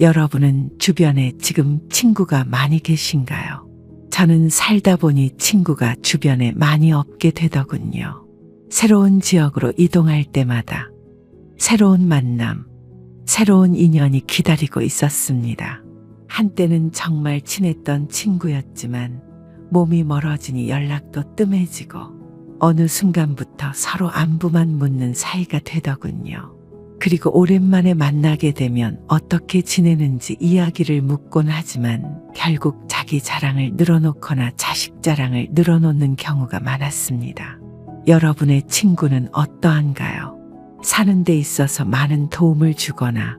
여러분은 주변에 지금 친구가 많이 계신가요? 저는 살다 보니 친구가 주변에 많이 없게 되더군요. 새로운 지역으로 이동할 때마다 새로운 만남, 새로운 인연이 기다리고 있었습니다. 한때는 정말 친했던 친구였지만 몸이 멀어지니 연락도 뜸해지고 어느 순간부터 서로 안부만 묻는 사이가 되더군요. 그리고 오랜만에 만나게 되면 어떻게 지내는지 이야기를 묻곤 하지만 결국 자기 자랑을 늘어놓거나 자식 자랑을 늘어놓는 경우가 많았습니다. 여러분의 친구는 어떠한가요? 사는 데 있어서 많은 도움을 주거나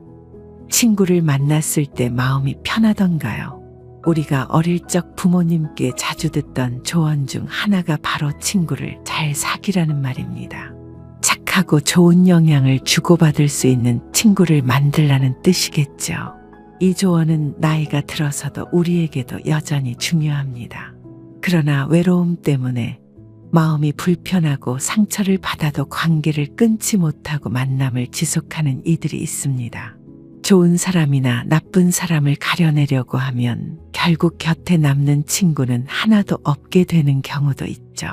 친구를 만났을 때 마음이 편하던가요? 우리가 어릴 적 부모님께 자주 듣던 조언 중 하나가 바로 친구를 잘 사귀라는 말입니다. 착하고 좋은 영향을 주고받을 수 있는 친구를 만들라는 뜻이겠죠. 이 조언은 나이가 들어서도 우리에게도 여전히 중요합니다. 그러나 외로움 때문에 마음이 불편하고 상처를 받아도 관계를 끊지 못하고 만남을 지속하는 이들이 있습니다. 좋은 사람이나 나쁜 사람을 가려내려고 하면 결국 곁에 남는 친구는 하나도 없게 되는 경우도 있죠.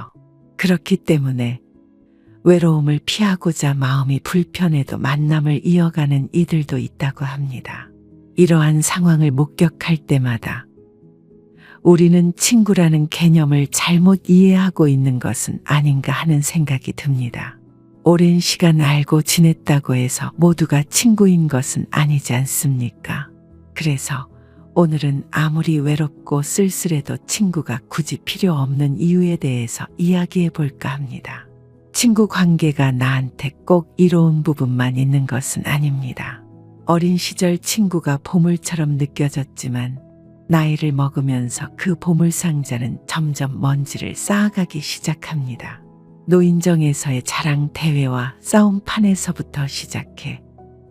그렇기 때문에 외로움을 피하고자 마음이 불편해도 만남을 이어가는 이들도 있다고 합니다. 이러한 상황을 목격할 때마다 우리는 친구라는 개념을 잘못 이해하고 있는 것은 아닌가 하는 생각이 듭니다. 오랜 시간 알고 지냈다고 해서 모두가 친구인 것은 아니지 않습니까? 그래서 오늘은 아무리 외롭고 쓸쓸해도 친구가 굳이 필요 없는 이유에 대해서 이야기해 볼까 합니다. 친구 관계가 나한테 꼭 이로운 부분만 있는 것은 아닙니다. 어린 시절 친구가 보물처럼 느껴졌지만 나이를 먹으면서 그 보물 상자는 점점 먼지를 쌓아가기 시작합니다. 노인정에서의 자랑 대회와 싸움판에서부터 시작해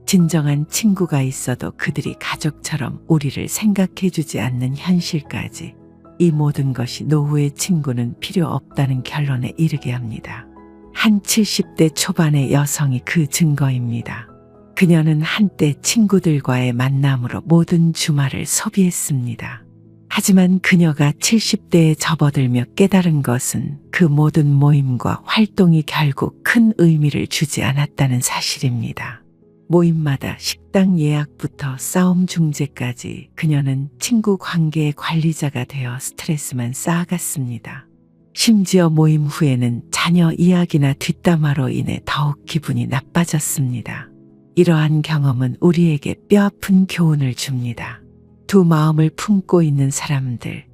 진정한 친구가 있어도 그들이 가족처럼 우리를 생각해주지 않는 현실까지 이 모든 것이 노후의 친구는 필요 없다는 결론에 이르게 합니다. 한 70대 초반의 여성이 그 증거입니다. 그녀는 한때 친구들과의 만남으로 모든 주말을 소비했습니다. 하지만 그녀가 70대에 접어들며 깨달은 것은 그 모든 모임과 활동이 결국 큰 의미를 주지 않았다는 사실입니다. 모임마다 식당 예약부터 싸움 중재까지 그녀는 친구 관계의 관리자가 되어 스트레스만 쌓아갔습니다. 심지어 모임 후에는 자녀 이야기나 뒷담화로 인해 더욱 기분이 나빠졌습니다. 이러한 경험은 우리에게 뼈아픈 교훈을 줍니다. 두 마음을 품고 있는 사람들,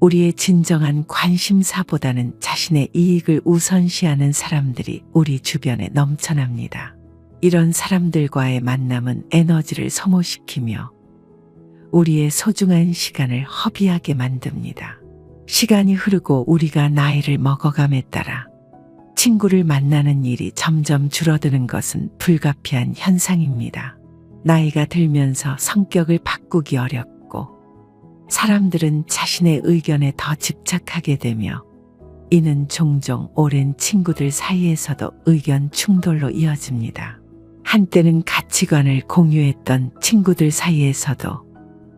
우리의 진정한 관심사보다는 자신의 이익을 우선시하는 사람들이 우리 주변에 넘쳐납니다. 이런 사람들과의 만남은 에너지를 소모시키며 우리의 소중한 시간을 허비하게 만듭니다. 시간이 흐르고 우리가 나이를 먹어감에 따라 친구를 만나는 일이 점점 줄어드는 것은 불가피한 현상입니다. 나이가 들면서 성격을 바꾸기 어렵고 사람들은 자신의 의견에 더 집착하게 되며 이는 종종 오랜 친구들 사이에서도 의견 충돌로 이어집니다. 한때는 가치관을 공유했던 친구들 사이에서도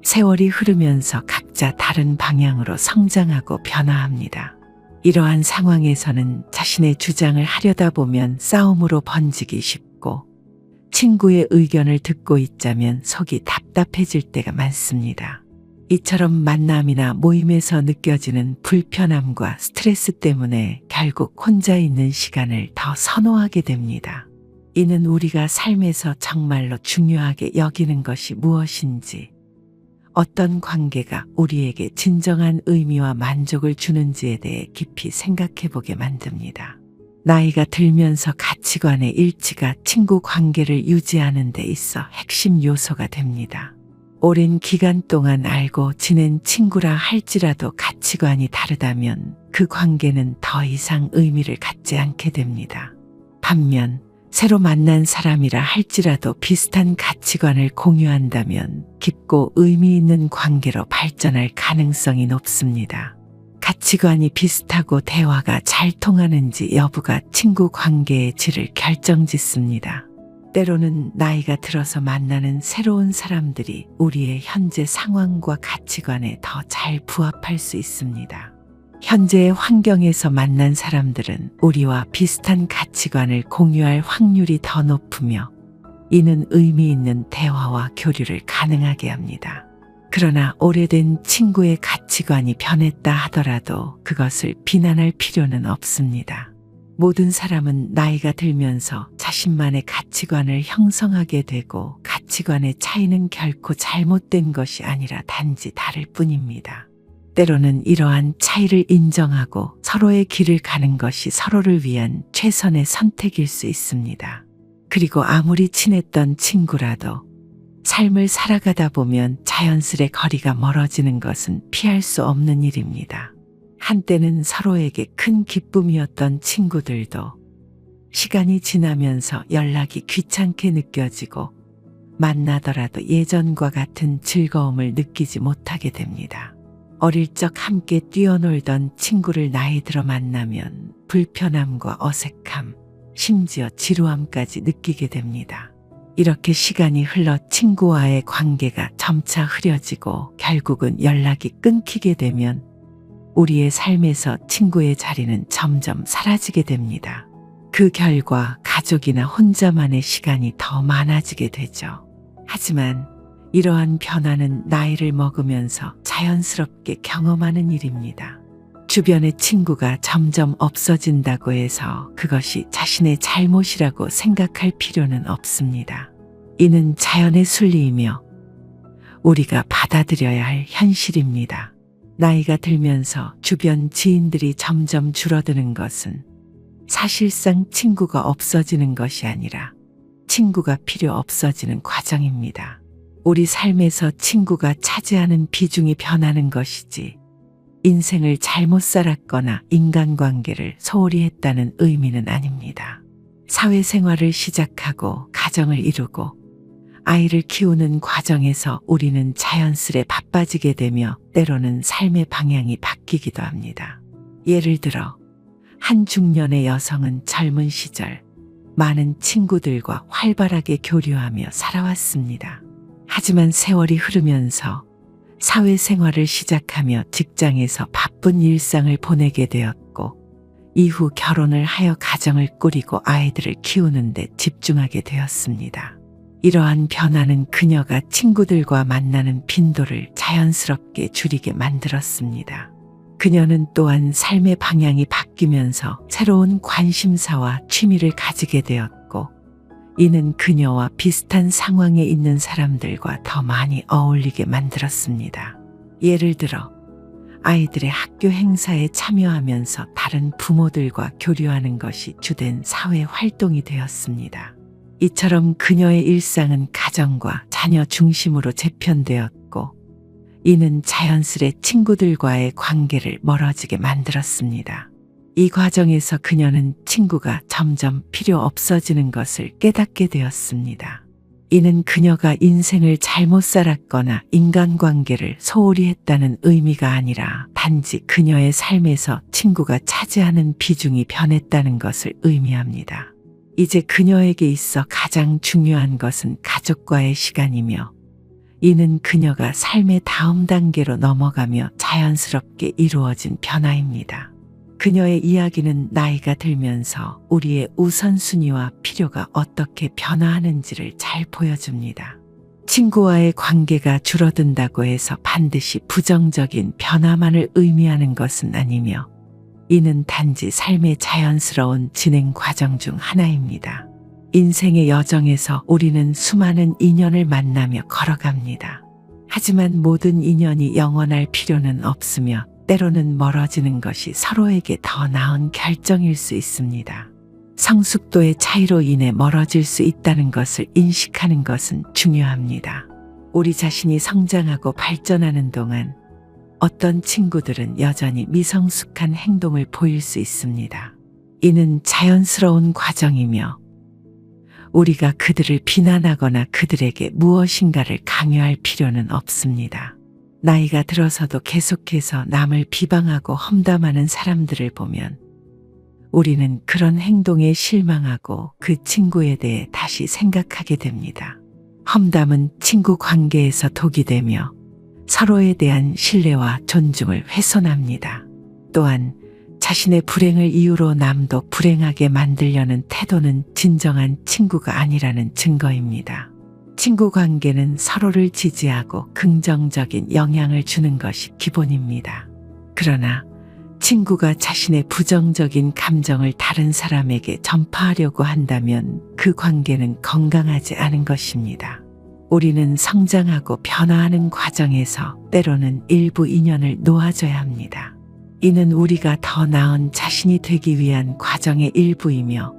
세월이 흐르면서 각자 다른 방향으로 성장하고 변화합니다. 이러한 상황에서는 자신의 주장을 하려다 보면 싸움으로 번지기 쉽고 친구의 의견을 듣고 있자면 속이 답답해질 때가 많습니다. 이처럼 만남이나 모임에서 느껴지는 불편함과 스트레스 때문에 결국 혼자 있는 시간을 더 선호하게 됩니다. 이는 우리가 삶에서 정말로 중요하게 여기는 것이 무엇인지, 어떤 관계가 우리에게 진정한 의미와 만족을 주는지에 대해 깊이 생각해 보게 만듭니다. 나이가 들면서 가치관의 일치가 친구 관계를 유지하는 데 있어 핵심 요소가 됩니다. 오랜 기간 동안 알고 지낸 친구라 할지라도 가치관이 다르다면 그 관계는 더 이상 의미를 갖지 않게 됩니다. 반면 새로 만난 사람이라 할지라도 비슷한 가치관을 공유한다면 깊고 의미 있는 관계로 발전할 가능성이 높습니다. 가치관이 비슷하고 대화가 잘 통하는지 여부가 친구 관계의 질을 결정짓습니다. 때로는 나이가 들어서 만나는 새로운 사람들이 우리의 현재 상황과 가치관에 더 잘 부합할 수 있습니다. 현재의 환경에서 만난 사람들은 우리와 비슷한 가치관을 공유할 확률이 더 높으며 이는 의미 있는 대화와 교류를 가능하게 합니다. 그러나 오래된 친구의 가치관이 변했다 하더라도 그것을 비난할 필요는 없습니다. 모든 사람은 나이가 들면서 자신만의 가치관을 형성하게 되고 가치관의 차이는 결코 잘못된 것이 아니라 단지 다를 뿐입니다. 때로는 이러한 차이를 인정하고 서로의 길을 가는 것이 서로를 위한 최선의 선택일 수 있습니다. 그리고 아무리 친했던 친구라도 삶을 살아가다 보면 자연스레 거리가 멀어지는 것은 피할 수 없는 일입니다. 한때는 서로에게 큰 기쁨이었던 친구들도 시간이 지나면서 연락이 귀찮게 느껴지고 만나더라도 예전과 같은 즐거움을 느끼지 못하게 됩니다. 어릴 적 함께 뛰어놀던 친구를 나이 들어 만나면 불편함과 어색함, 심지어 지루함까지 느끼게 됩니다. 이렇게 시간이 흘러 친구와의 관계가 점차 흐려지고 결국은 연락이 끊기게 되면 우리의 삶에서 친구의 자리는 점점 사라지게 됩니다. 그 결과 가족이나 혼자만의 시간이 더 많아지게 되죠. 하지만 이러한 변화는 나이를 먹으면서 자연스럽게 경험하는 일입니다. 주변의 친구가 점점 없어진다고 해서 그것이 자신의 잘못이라고 생각할 필요는 없습니다. 이는 자연의 순리이며 우리가 받아들여야 할 현실입니다. 나이가 들면서 주변 지인들이 점점 줄어드는 것은 사실상 친구가 없어지는 것이 아니라 친구가 필요 없어지는 과정입니다. 우리 삶에서 친구가 차지하는 비중이 변하는 것이지 인생을 잘못 살았거나 인간관계를 소홀히 했다는 의미는 아닙니다. 사회생활을 시작하고 가정을 이루고 아이를 키우는 과정에서 우리는 자연스레 바빠지게 되며 때로는 삶의 방향이 바뀌기도 합니다. 예를 들어 한 중년의 여성은 젊은 시절 많은 친구들과 활발하게 교류하며 살아왔습니다. 하지만 세월이 흐르면서 사회생활을 시작하며 직장에서 바쁜 일상을 보내게 되었고 이후 결혼을 하여 가정을 꾸리고 아이들을 키우는 데 집중하게 되었습니다. 이러한 변화는 그녀가 친구들과 만나는 빈도를 자연스럽게 줄이게 만들었습니다. 그녀는 또한 삶의 방향이 바뀌면서 새로운 관심사와 취미를 가지게 되었고 이는 그녀와 비슷한 상황에 있는 사람들과 더 많이 어울리게 만들었습니다. 예를 들어 아이들의 학교 행사에 참여하면서 다른 부모들과 교류하는 것이 주된 사회 활동이 되었습니다. 이처럼 그녀의 일상은 가정과 자녀 중심으로 재편되었고 이는 자연스레 친구들과의 관계를 멀어지게 만들었습니다. 이 과정에서 그녀는 친구가 점점 필요 없어지는 것을 깨닫게 되었습니다. 이는 그녀가 인생을 잘못 살았거나 인간관계를 소홀히 했다는 의미가 아니라 단지 그녀의 삶에서 친구가 차지하는 비중이 변했다는 것을 의미합니다. 이제 그녀에게 있어 가장 중요한 것은 가족과의 시간이며 이는 그녀가 삶의 다음 단계로 넘어가며 자연스럽게 이루어진 변화입니다. 그녀의 이야기는 나이가 들면서 우리의 우선순위와 필요가 어떻게 변화하는지를 잘 보여줍니다. 친구와의 관계가 줄어든다고 해서 반드시 부정적인 변화만을 의미하는 것은 아니며 이는 단지 삶의 자연스러운 진행 과정 중 하나입니다. 인생의 여정에서 우리는 수많은 인연을 만나며 걸어갑니다. 하지만 모든 인연이 영원할 필요는 없으며 때로는 멀어지는 것이 서로에게 더 나은 결정일 수 있습니다. 성숙도의 차이로 인해 멀어질 수 있다는 것을 인식하는 것은 중요합니다. 우리 자신이 성장하고 발전하는 동안 어떤 친구들은 여전히 미성숙한 행동을 보일 수 있습니다. 이는 자연스러운 과정이며 우리가 그들을 비난하거나 그들에게 무엇인가를 강요할 필요는 없습니다. 나이가 들어서도 계속해서 남을 비방하고 험담하는 사람들을 보면 우리는 그런 행동에 실망하고 그 친구에 대해 다시 생각하게 됩니다. 험담은 친구 관계에서 독이 되며 서로에 대한 신뢰와 존중을 훼손합니다. 또한 자신의 불행을 이유로 남도 불행하게 만들려는 태도는 진정한 친구가 아니라는 증거입니다. 친구 관계는 서로를 지지하고 긍정적인 영향을 주는 것이 기본입니다. 그러나 친구가 자신의 부정적인 감정을 다른 사람에게 전파하려고 한다면 그 관계는 건강하지 않은 것입니다. 우리는 성장하고 변화하는 과정에서 때로는 일부 인연을 놓아줘야 합니다. 이는 우리가 더 나은 자신이 되기 위한 과정의 일부이며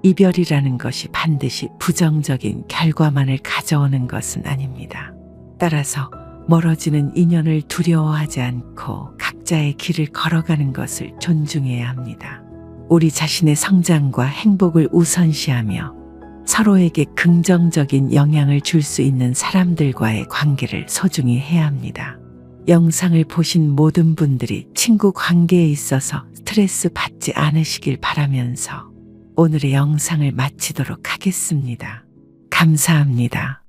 이별이라는 것이 반드시 부정적인 결과만을 가져오는 것은 아닙니다. 따라서 멀어지는 인연을 두려워하지 않고 각자의 길을 걸어가는 것을 존중해야 합니다. 우리 자신의 성장과 행복을 우선시하며 서로에게 긍정적인 영향을 줄 수 있는 사람들과의 관계를 소중히 해야 합니다. 영상을 보신 모든 분들이 친구 관계에 있어서 스트레스 받지 않으시길 바라면서 오늘의 영상을 마치도록 하겠습니다. 감사합니다.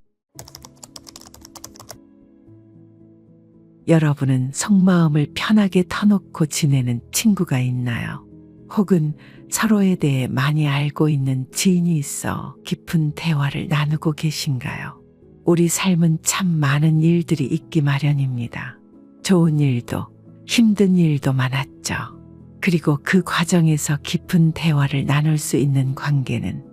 여러분은 속마음을 편하게 터놓고 지내는 친구가 있나요? 혹은 서로에 대해 많이 알고 있는 지인이 있어 깊은 대화를 나누고 계신가요? 우리 삶은 참 많은 일들이 있기 마련입니다. 좋은 일도 힘든 일도 많았죠. 그리고 그 과정에서 깊은 대화를 나눌 수 있는 관계는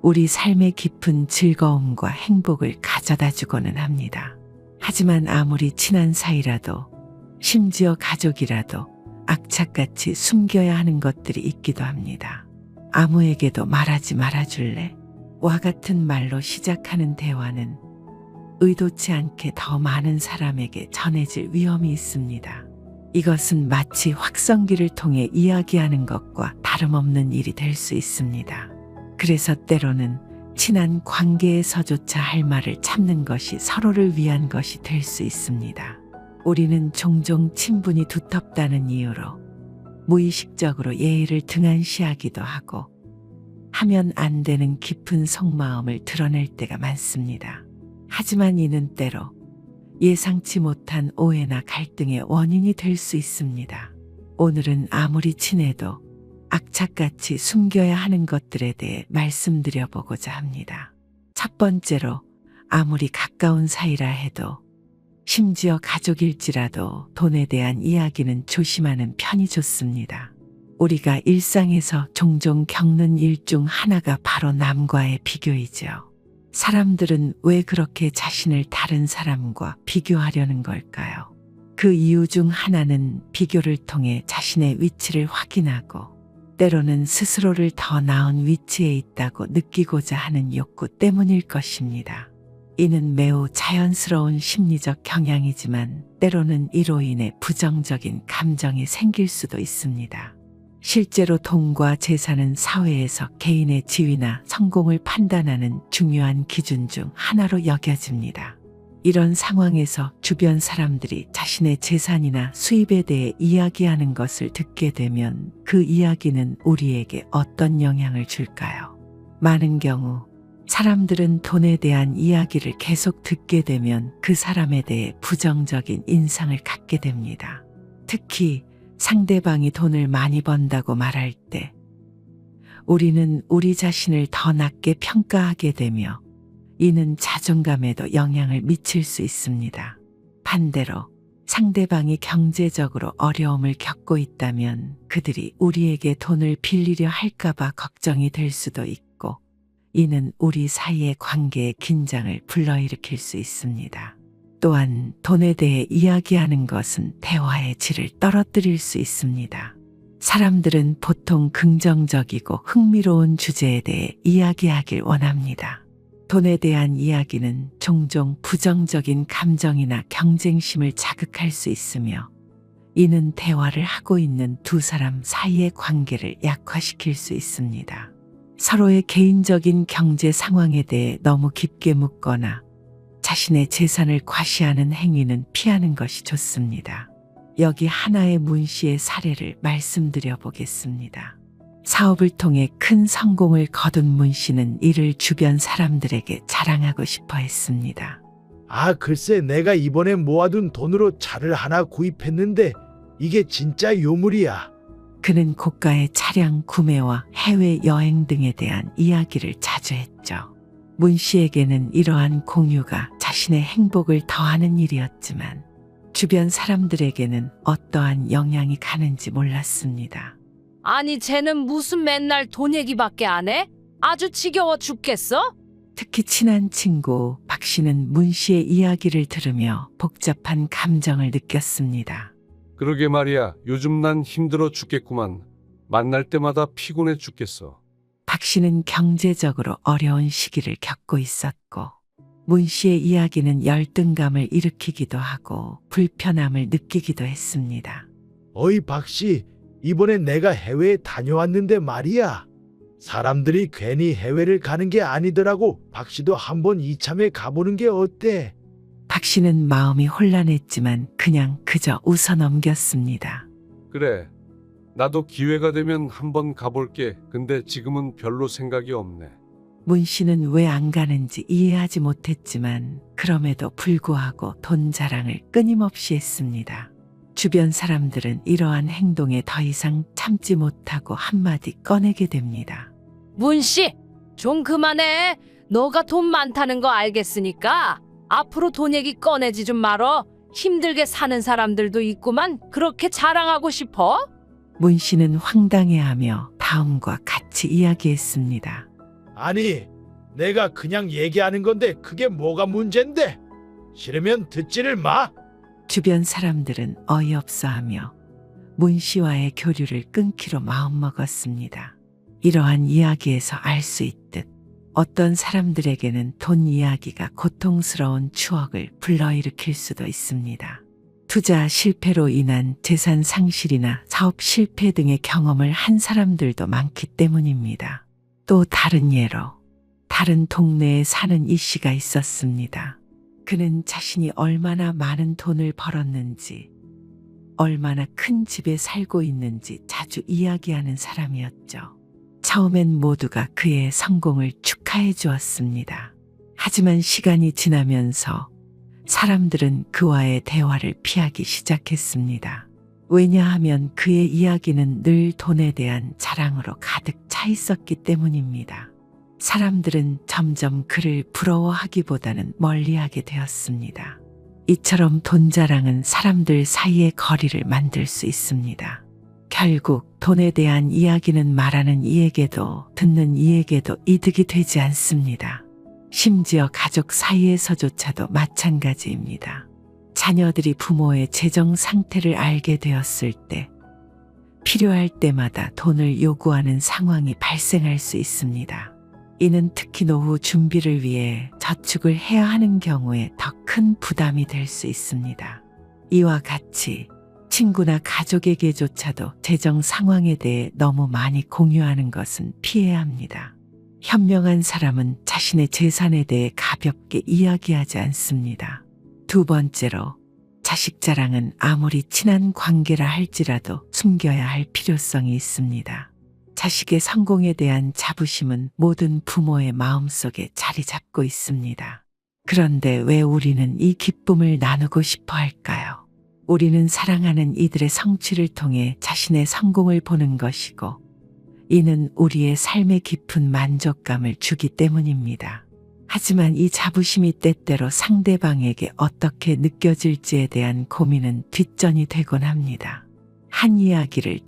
우리 삶의 깊은 즐거움과 행복을 가져다 주고는 합니다. 하지만 아무리 친한 사이라도 심지어 가족이라도 악착같이 숨겨야 하는 것들이 있기도 합니다. 아무에게도 말하지 말아줄래? 와 같은 말로 시작하는 대화는 의도치 않게 더 많은 사람에게 전해질 위험이 있습니다. 이것은 마치 확성기를 통해 이야기하는 것과 다름없는 일이 될 수 있습니다. 그래서 때로는 친한 관계에서조차 할 말을 참는 것이 서로를 위한 것이 될 수 있습니다. 우리는 종종 친분이 두텁다는 이유로 무의식적으로 예의를 등한시하기도 하고 하면 안 되는 깊은 속마음을 드러낼 때가 많습니다. 하지만 이는 때로 예상치 못한 오해나 갈등의 원인이 될 수 있습니다. 오늘은 아무리 친해도 악착같이 숨겨야 하는 것들에 대해 말씀드려 보고자 합니다. 첫 번째로 아무리 가까운 사이라 해도 심지어 가족일지라도 돈에 대한 이야기는 조심하는 편이 좋습니다. 우리가 일상에서 종종 겪는 일 중 하나가 바로 남과의 비교이죠. 사람들은 왜 그렇게 자신을 다른 사람과 비교하려는 걸까요? 그 이유 중 하나는 비교를 통해 자신의 위치를 확인하고 때로는 스스로를 더 나은 위치에 있다고 느끼고자 하는 욕구 때문일 것입니다. 이는 매우 자연스러운 심리적 경향이지만 때로는 이로 인해 부정적인 감정이 생길 수도 있습니다. 실제로 돈과 재산은 사회에서 개인의 지위나 성공을 판단하는 중요한 기준 중 하나로 여겨집니다. 이런 상황에서 주변 사람들이 자신의 재산이나 수입에 대해 이야기하는 것을 듣게 되면 그 이야기는 우리에게 어떤 영향을 줄까요? 많은 경우 사람들은 돈에 대한 이야기를 계속 듣게 되면 그 사람에 대해 부정적인 인상을 갖게 됩니다. 특히 상대방이 돈을 많이 번다고 말할 때 우리는 우리 자신을 더 낮게 평가하게 되며 이는 자존감에도 영향을 미칠 수 있습니다. 반대로 상대방이 경제적으로 어려움을 겪고 있다면 그들이 우리에게 돈을 빌리려 할까봐 걱정이 될 수도 있고 이는 우리 사이의 관계의 긴장을 불러일으킬 수 있습니다. 또한 돈에 대해 이야기하는 것은 대화의 질을 떨어뜨릴 수 있습니다. 사람들은 보통 긍정적이고 흥미로운 주제에 대해 이야기하길 원합니다. 돈에 대한 이야기는 종종 부정적인 감정이나 경쟁심을 자극할 수 있으며 이는 대화를 하고 있는 두 사람 사이의 관계를 약화시킬 수 있습니다. 서로의 개인적인 경제 상황에 대해 너무 깊게 묻거나 자신의 재산을 과시하는 행위는 피하는 것이 좋습니다. 여기 하나의 문씨의 사례를 말씀드려 보겠습니다. 사업을 통해 큰 성공을 거둔 문 씨는 이를 주변 사람들에게 자랑하고 싶어 했습니다. 아, 글쎄 내가 이번에 모아둔 돈으로 차를 하나 구입했는데 이게 진짜 요물이야. 그는 고가의 차량 구매와 해외 여행 등에 대한 이야기를 자주 했죠. 문 씨에게는 이러한 공유가 자신의 행복을 더하는 일이었지만 주변 사람들에게는 어떠한 영향이 가는지 몰랐습니다. 아니 쟤는 무슨 맨날 돈 얘기밖에 안 해? 아주 지겨워 죽겠어? 특히 친한 친구 박 씨는 문 씨의 이야기를 들으며 복잡한 감정을 느꼈습니다. 그러게 말이야. 요즘 난 힘들어 죽겠구만. 만날 때마다 피곤해 죽겠어. 박 씨는 경제적으로 어려운 시기를 겪고 있었고 문 씨의 이야기는 열등감을 일으키기도 하고 불편함을 느끼기도 했습니다. 어이 박씨, 이번에 내가 해외에 다녀왔는데 말이야. 사람들이 괜히 해외를 가는 게 아니더라고. 박씨도 한번 이참에 가보는 게 어때? 박 씨는 마음이 혼란했지만 그냥 그저 웃어 넘겼습니다. 그래. 나도 기회가 되면 한번 가볼게. 근데 지금은 별로 생각이 없네. 문 씨는 왜 안 가는지 이해하지 못했지만 그럼에도 불구하고 돈 자랑을 끊임없이 했습니다. 주변 사람들은 이러한 행동에 더 이상 참지 못하고 한마디 꺼내게 됩니다. 문씨, 좀 그만해. 너가 돈 많다는 거 알겠으니까 앞으로 돈 얘기 꺼내지 좀 말어. 힘들게 사는 사람들도 있구만. 그렇게 자랑하고 싶어? 문 씨는 황당해하며 다음과 같이 이야기했습니다. 아니, 내가 그냥 얘기하는 건데 그게 뭐가 문제인데? 싫으면 듣지를 마. 주변 사람들은 어이없어하며 문 씨와의 교류를 끊기로 마음먹었습니다. 이러한 이야기에서 알 수 있듯 어떤 사람들에게는 돈 이야기가 고통스러운 추억을 불러일으킬 수도 있습니다. 투자 실패로 인한 재산 상실이나 사업 실패 등의 경험을 한 사람들도 많기 때문입니다. 또 다른 예로 다른 동네에 사는 이 씨가 있었습니다. 그는 자신이 얼마나 많은 돈을 벌었는지, 얼마나 큰 집에 살고 있는지 자주 이야기하는 사람이었죠. 처음엔 모두가 그의 성공을 축하해 주었습니다. 하지만 시간이 지나면서 사람들은 그와의 대화를 피하기 시작했습니다. 왜냐하면 그의 이야기는 늘 돈에 대한 자랑으로 가득 차 있었기 때문입니다. 사람들은 점점 그를 부러워하기보다는 멀리하게 되었습니다. 이처럼 돈 자랑은 사람들 사이의 거리를 만들 수 있습니다. 결국 돈에 대한 이야기는 말하는 이에게도 듣는 이에게도 이득이 되지 않습니다. 심지어 가족 사이에서조차도 마찬가지입니다. 자녀들이 부모의 재정 상태를 알게 되었을 때 필요할 때마다 돈을 요구하는 상황이 발생할 수 있습니다. 이는 특히 노후 준비를 위해 저축을 해야 하는 경우에 더 큰 부담이 될 수 있습니다. 이와 같이 친구나 가족에게조차도 재정 상황에 대해 너무 많이 공유하는 것은 피해야 합니다. 현명한 사람은 자신의 재산에 대해 가볍게 이야기하지 않습니다. 두 번째로, 자식 자랑은 아무리 친한 관계라 할지라도 숨겨야 할 필요성이 있습니다. 자식의 성공에 대한 자부심은 모든 부모의 마음속에 자리 잡고 있습니다. 그런데 왜 우리는 이 기쁨을 나누고 싶어 할까요? 우리는 사랑하는 이들의 성취를 통해 자신의 성공을 보는 것이고, 이는 우리의 삶에 깊은 만족감을 주기 때문입니다. 하지만 이 자부심이 때때로 상대방에게 어떻게 느껴질지에 대한 고민은 뒷전이 되곤 합니다. 한 이야기를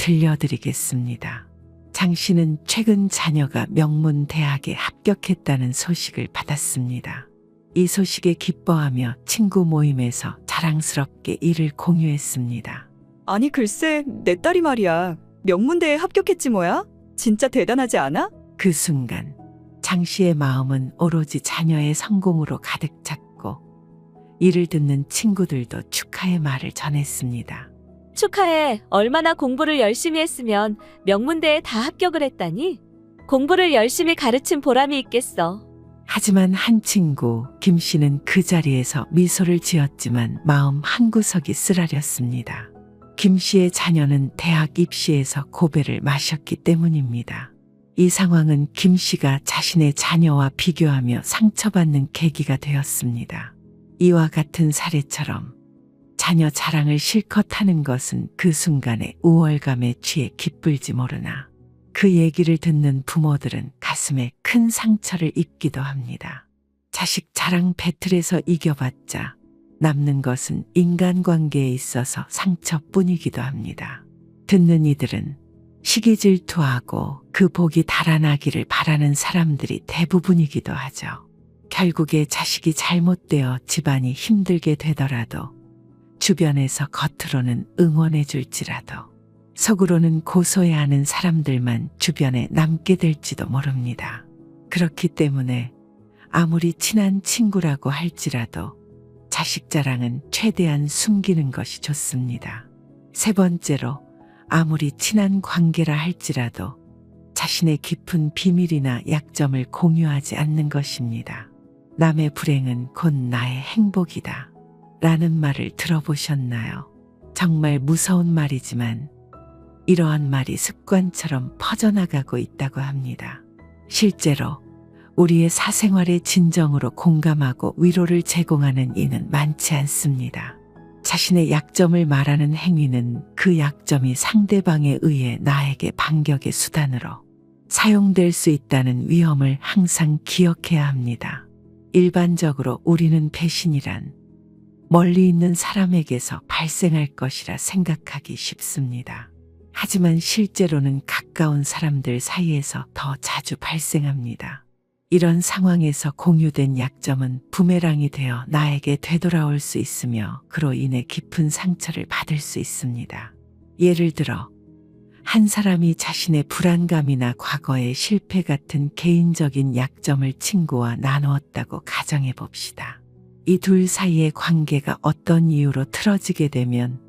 들려드리겠습니다. 장 씨는 최근 자녀가 명문 대학에 합격했다는 소식을 받았습니다. 이 소식에 기뻐하며 친구 모임에서 자랑스럽게 이를 공유했습니다. 아니 글쎄 내 딸이 말이야. 명문대에 합격했지 뭐야? 진짜 대단하지 않아? 그 순간 장 씨의 마음은 오로지 자녀의 성공으로 가득 찼고 이를 듣는 친구들도 축하의 말을 전했습니다. 축하해. 얼마나 공부를 열심히 했으면 명문대에 다 합격을 했다니. 공부를 열심히 가르친 보람이 있겠어. 하지만 한 친구 김 씨는 그 자리에서 미소를 지었지만 마음 한구석이 쓰라렸습니다. 김 씨의 자녀는 대학 입시에서 고배를 마셨기 때문입니다. 이 상황은 김 씨가 자신의 자녀와 비교하며 상처받는 계기가 되었습니다. 이와 같은 사례처럼 자녀 자랑을 실컷 하는 것은 그 순간의 우월감에 취해 기쁠지 모르나 그 얘기를 듣는 부모들은 가슴에 큰 상처를 입기도 합니다. 자식 자랑 배틀에서 이겨봤자 남는 것은 인간관계에 있어서 상처뿐이기도 합니다. 듣는 이들은 시기 질투하고 그 복이 달아나기를 바라는 사람들이 대부분이기도 하죠. 결국에 자식이 잘못되어 집안이 힘들게 되더라도 주변에서 겉으로는 응원해 줄지라도 속으로는 고소해하는 사람들만 주변에 남게 될지도 모릅니다. 그렇기 때문에 아무리 친한 친구라고 할지라도 자식 자랑은 최대한 숨기는 것이 좋습니다. 세 번째로, 아무리 친한 관계라 할지라도 자신의 깊은 비밀이나 약점을 공유하지 않는 것입니다. 남의 불행은 곧 나의 행복이다 라는 말을 들어보셨나요? 정말 무서운 말이지만 이러한 말이 습관처럼 퍼져나가고 있다고 합니다. 실제로 우리의 사생활에 진정으로 공감하고 위로를 제공하는 이는 많지 않습니다. 자신의 약점을 말하는 행위는 그 약점이 상대방에 의해 나에게 반격의 수단으로 사용될 수 있다는 위험을 항상 기억해야 합니다. 일반적으로 우리는 배신이란 멀리 있는 사람에게서 발생할 것이라 생각하기 쉽습니다. 하지만 실제로는 가까운 사람들 사이에서 더 자주 발생합니다. 이런 상황에서 공유된 약점은 부메랑이 되어 나에게 되돌아올 수 있으며 그로 인해 깊은 상처를 받을 수 있습니다. 예를 들어 한 사람이 자신의 불안감이나 과거의 실패 같은 개인적인 약점을 친구와 나누었다고 가정해 봅시다. 이 둘 사이의 관계가 어떤 이유로 틀어지게 되면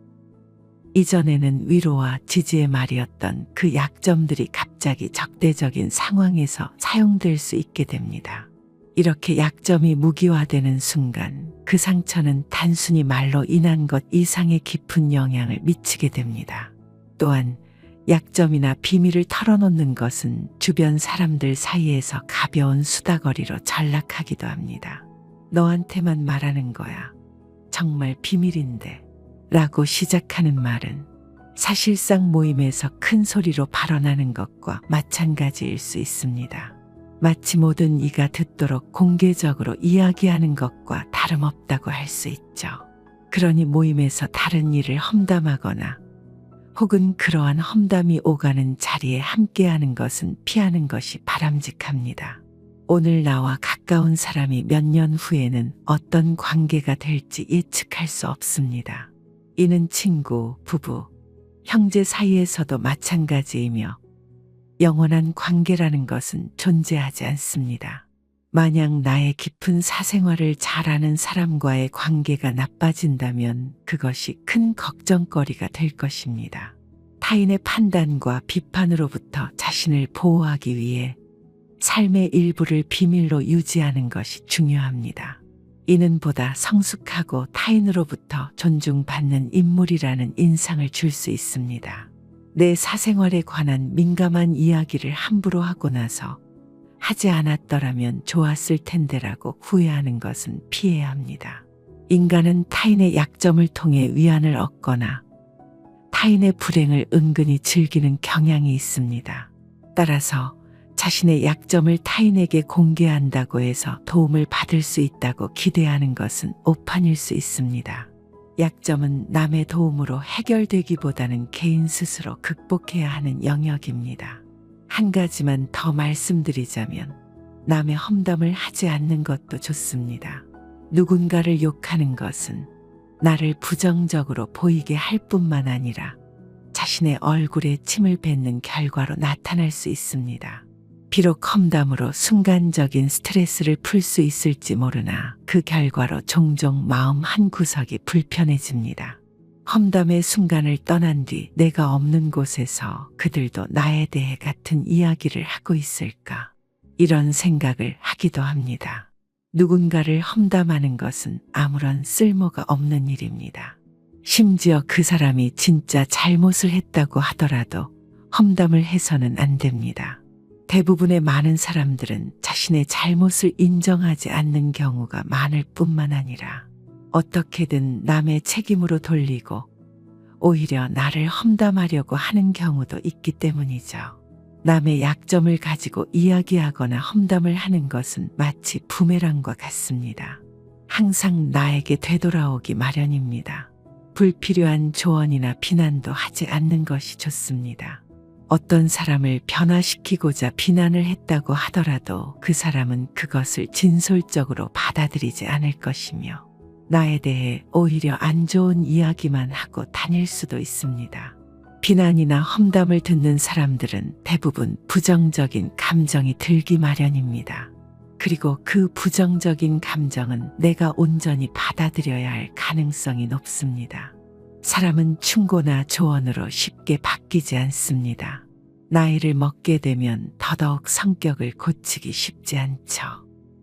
이전에는 위로와 지지의 말이었던 그 약점들이 갑자기 적대적인 상황에서 사용될 수 있게 됩니다. 이렇게 약점이 무기화되는 순간 그 상처는 단순히 말로 인한 것 이상의 깊은 영향을 미치게 됩니다. 또한 약점이나 비밀을 털어놓는 것은 주변 사람들 사이에서 가벼운 수다거리로 전락하기도 합니다. 너한테만 말하는 거야. 정말 비밀인데. 라고 시작하는 말은 사실상 모임에서 큰 소리로 발언하는 것과 마찬가지일 수 있습니다. 마치 모든 이가 듣도록 공개적으로 이야기하는 것과 다름없다고 할 수 있죠. 그러니 모임에서 다른 일을 험담하거나 혹은 그러한 험담이 오가는 자리에 함께하는 것은 피하는 것이 바람직합니다. 오늘 나와 가까운 사람이 몇 년 후에는 어떤 관계가 될지 예측할 수 없습니다. 이는 친구, 부부, 형제 사이에서도 마찬가지이며 영원한 관계라는 것은 존재하지 않습니다. 만약 나의 깊은 사생활을 잘 아는 사람과의 관계가 나빠진다면 그것이 큰 걱정거리가 될 것입니다. 타인의 판단과 비판으로부터 자신을 보호하기 위해 삶의 일부를 비밀로 유지하는 것이 중요합니다. 이는 보다 성숙하고 타인으로부터 존중받는 인물이라는 인상을 줄 수 있습니다. 내 사생활에 관한 민감한 이야기를 함부로 하고 나서 하지 않았더라면 좋았을 텐데라고 후회하는 것은 피해야 합니다. 인간은 타인의 약점을 통해 위안을 얻거나 타인의 불행을 은근히 즐기는 경향이 있습니다. 따라서 자신의 약점을 타인에게 공개한다고 해서 도움을 받을 수 있다고 기대하는 것은 오판일 수 있습니다. 약점은 남의 도움으로 해결되기보다는 개인 스스로 극복해야 하는 영역입니다. 한 가지만 더 말씀드리자면 남의 험담을 하지 않는 것도 좋습니다. 누군가를 욕하는 것은 나를 부정적으로 보이게 할 뿐만 아니라 자신의 얼굴에 침을 뱉는 결과로 나타날 수 있습니다. 비록 험담으로 순간적인 스트레스를 풀 수 있을지 모르나 그 결과로 종종 마음 한구석이 불편해집니다. 험담의 순간을 떠난 뒤 내가 없는 곳에서 그들도 나에 대해 같은 이야기를 하고 있을까? 이런 생각을 하기도 합니다. 누군가를 험담하는 것은 아무런 쓸모가 없는 일입니다. 심지어 그 사람이 진짜 잘못을 했다고 하더라도 험담을 해서는 안 됩니다. 대부분의 많은 사람들은 자신의 잘못을 인정하지 않는 경우가 많을 뿐만 아니라 어떻게든 남의 책임으로 돌리고 오히려 나를 험담하려고 하는 경우도 있기 때문이죠. 남의 약점을 가지고 이야기하거나 험담을 하는 것은 마치 부메랑과 같습니다. 항상 나에게 되돌아오기 마련입니다. 불필요한 조언이나 비난도 하지 않는 것이 좋습니다. 어떤 사람을 변화시키고자 비난을 했다고 하더라도 그 사람은 그것을 진솔적으로 받아들이지 않을 것이며 나에 대해 오히려 안 좋은 이야기만 하고 다닐 수도 있습니다. 비난이나 험담을 듣는 사람들은 대부분 부정적인 감정이 들기 마련입니다. 그리고 그 부정적인 감정은 내가 온전히 받아들여야 할 가능성이 높습니다. 사람은 충고나 조언으로 쉽게 바뀌지 않습니다. 나이를 먹게 되면 더더욱 성격을 고치기 쉽지 않죠.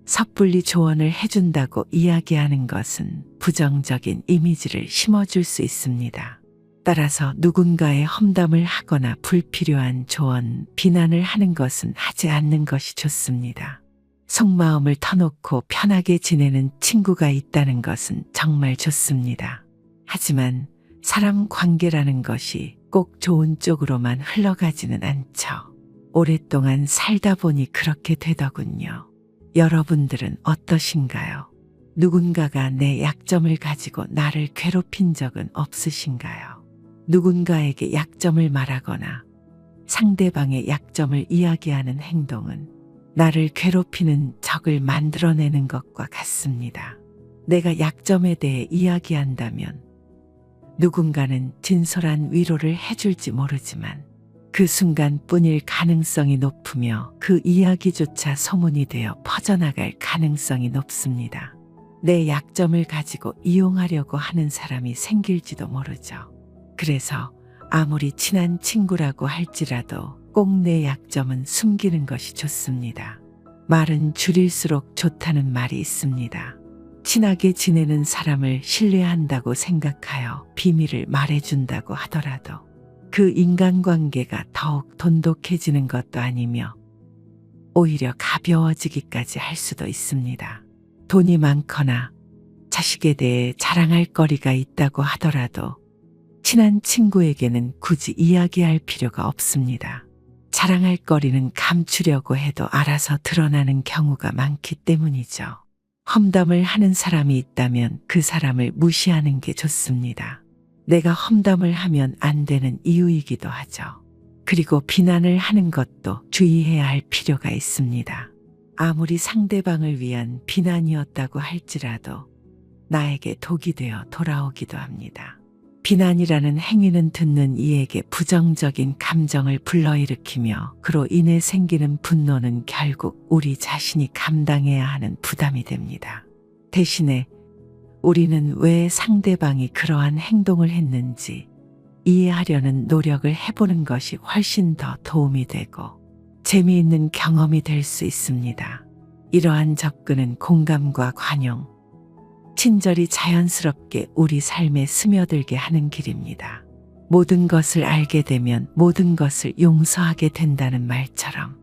섣불리 조언을 해준다고 이야기하는 것은 부정적인 이미지를 심어줄 수 있습니다. 따라서 누군가의 험담을 하거나 불필요한 조언, 비난을 하는 것은 하지 않는 것이 좋습니다. 속마음을 터놓고 편하게 지내는 친구가 있다는 것은 정말 좋습니다. 하지만 사람 관계라는 것이 꼭 좋은 쪽으로만 흘러가지는 않죠. 오랫동안 살다 보니 그렇게 되더군요. 여러분들은 어떠신가요? 누군가가 내 약점을 가지고 나를 괴롭힌 적은 없으신가요? 누군가에게 약점을 말하거나 상대방의 약점을 이야기하는 행동은 나를 괴롭히는 적을 만들어내는 것과 같습니다. 내가 약점에 대해 이야기한다면 누군가는 진솔한 위로를 해줄지 모르지만 그 순간뿐일 가능성이 높으며 그 이야기조차 소문이 되어 퍼져나갈 가능성이 높습니다. 내 약점을 가지고 이용하려고 하는 사람이 생길지도 모르죠. 그래서 아무리 친한 친구라고 할지라도 꼭 내 약점은 숨기는 것이 좋습니다. 말은 줄일수록 좋다는 말이 있습니다. 친하게 지내는 사람을 신뢰한다고 생각하여 비밀을 말해준다고 하더라도 그 인간관계가 더욱 돈독해지는 것도 아니며 오히려 가벼워지기까지 할 수도 있습니다. 돈이 많거나 자식에 대해 자랑할 거리가 있다고 하더라도 친한 친구에게는 굳이 이야기할 필요가 없습니다. 자랑할 거리는 감추려고 해도 알아서 드러나는 경우가 많기 때문이죠. 험담을 하는 사람이 있다면 그 사람을 무시하는 게 좋습니다. 내가 험담을 하면 안 되는 이유이기도 하죠. 그리고 비난을 하는 것도 주의해야 할 필요가 있습니다. 아무리 상대방을 위한 비난이었다고 할지라도 나에게 독이 되어 돌아오기도 합니다. 비난이라는 행위는 듣는 이에게 부정적인 감정을 불러일으키며 그로 인해 생기는 분노는 결국 우리 자신이 감당해야 하는 부담이 됩니다. 대신에 우리는 왜 상대방이 그러한 행동을 했는지 이해하려는 노력을 해보는 것이 훨씬 더 도움이 되고 재미있는 경험이 될 수 있습니다. 이러한 접근은 공감과 관용, 친절이 자연스럽게 우리 삶에 스며들게 하는 길입니다. 모든 것을 알게 되면 모든 것을 용서하게 된다는 말처럼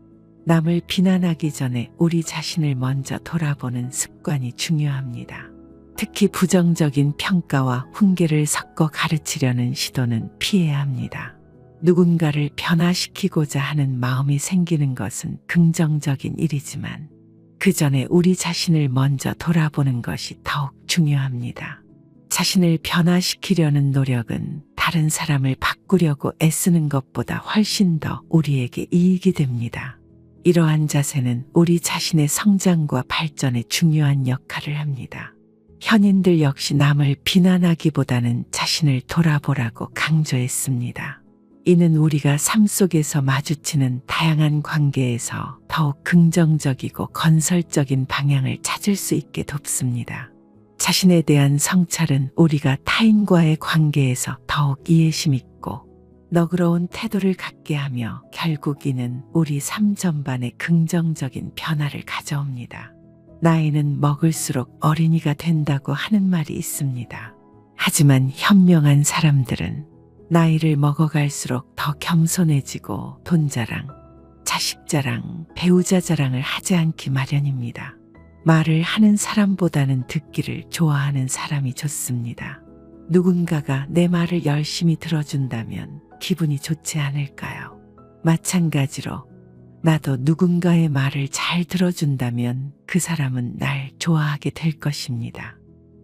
남을 비난하기 전에 우리 자신을 먼저 돌아보는 습관이 중요합니다. 특히 부정적인 평가와 훈계를 섞어 가르치려는 시도는 피해야 합니다. 누군가를 변화시키고자 하는 마음이 생기는 것은 긍정적인 일이지만 그 전에 우리 자신을 먼저 돌아보는 것이 더욱 중요합니다. 자신을 변화시키려는 노력은 다른 사람을 바꾸려고 애쓰는 것보다 훨씬 더 우리에게 이익이 됩니다. 이러한 자세는 우리 자신의 성장과 발전에 중요한 역할을 합니다. 현인들 역시 남을 비난하기보다는 자신을 돌아보라고 강조했습니다. 이는 우리가 삶 속에서 마주치는 다양한 관계에서 더욱 긍정적이고 건설적인 방향을 찾을 수 있게 돕습니다. 자신에 대한 성찰은 우리가 타인과의 관계에서 더욱 이해심 있고 너그러운 태도를 갖게 하며 결국 이는 우리 삶 전반에 긍정적인 변화를 가져옵니다. 나이는 먹을수록 어린이가 된다고 하는 말이 있습니다. 하지만 현명한 사람들은 나이를 먹어갈수록 더 겸손해지고 돈 자랑, 자식 자랑, 배우자 자랑을 하지 않기 마련입니다. 말을 하는 사람보다는 듣기를 좋아하는 사람이 좋습니다. 누군가가 내 말을 열심히 들어준다면 기분이 좋지 않을까요? 마찬가지로 나도 누군가의 말을 잘 들어준다면 그 사람은 날 좋아하게 될 것입니다.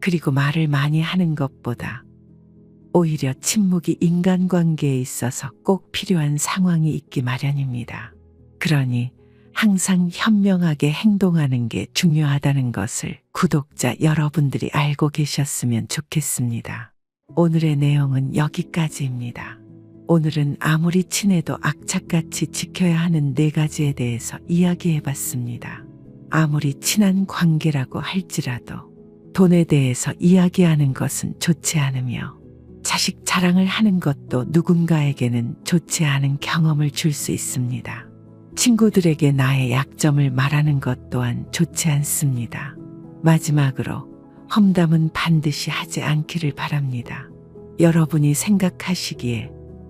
그리고 말을 많이 하는 것보다 오히려 침묵이 인간관계에 있어서 꼭 필요한 상황이 있기 마련입니다. 그러니 항상 현명하게 행동하는 게 중요하다는 것을 구독자 여러분들이 알고 계셨으면 좋겠습니다. 오늘의 내용은 여기까지입니다. 오늘은 아무리 친해도 악착같이 지켜야 하는 4가지에 대해서 이야기해 봤습니다. 아무리 친한 관계라고 할지라도 돈에 대해서 이야기하는 것은 좋지 않으며 자식 자랑을 하는 것도 누군가에게는 좋지 않은 경험을 줄 수 있습니다. 친구들에게 나의 약점을 말하는 것 또한 좋지 않습니다. 마지막으로 험담은 반드시 하지 않기를 바랍니다. 여러분이 생각하시기에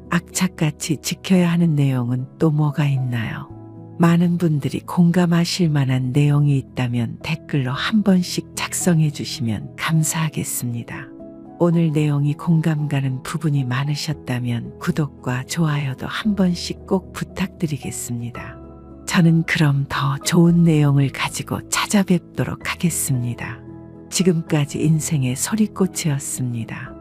악착같이 지켜야 하는 내용은 또 뭐가 있나요? 많은 분들이 공감하실 만한 내용이 있다면 댓글로 한 번씩 작성해 주시면 감사하겠습니다. 오늘 내용이 공감 가는 부분이 많으셨다면 구독과 좋아요도 한 번씩 꼭 부탁드리겠습니다. 저는 그럼 더 좋은 내용을 가지고 찾아뵙도록 하겠습니다. 지금까지 인생의 소리꽃이었습니다.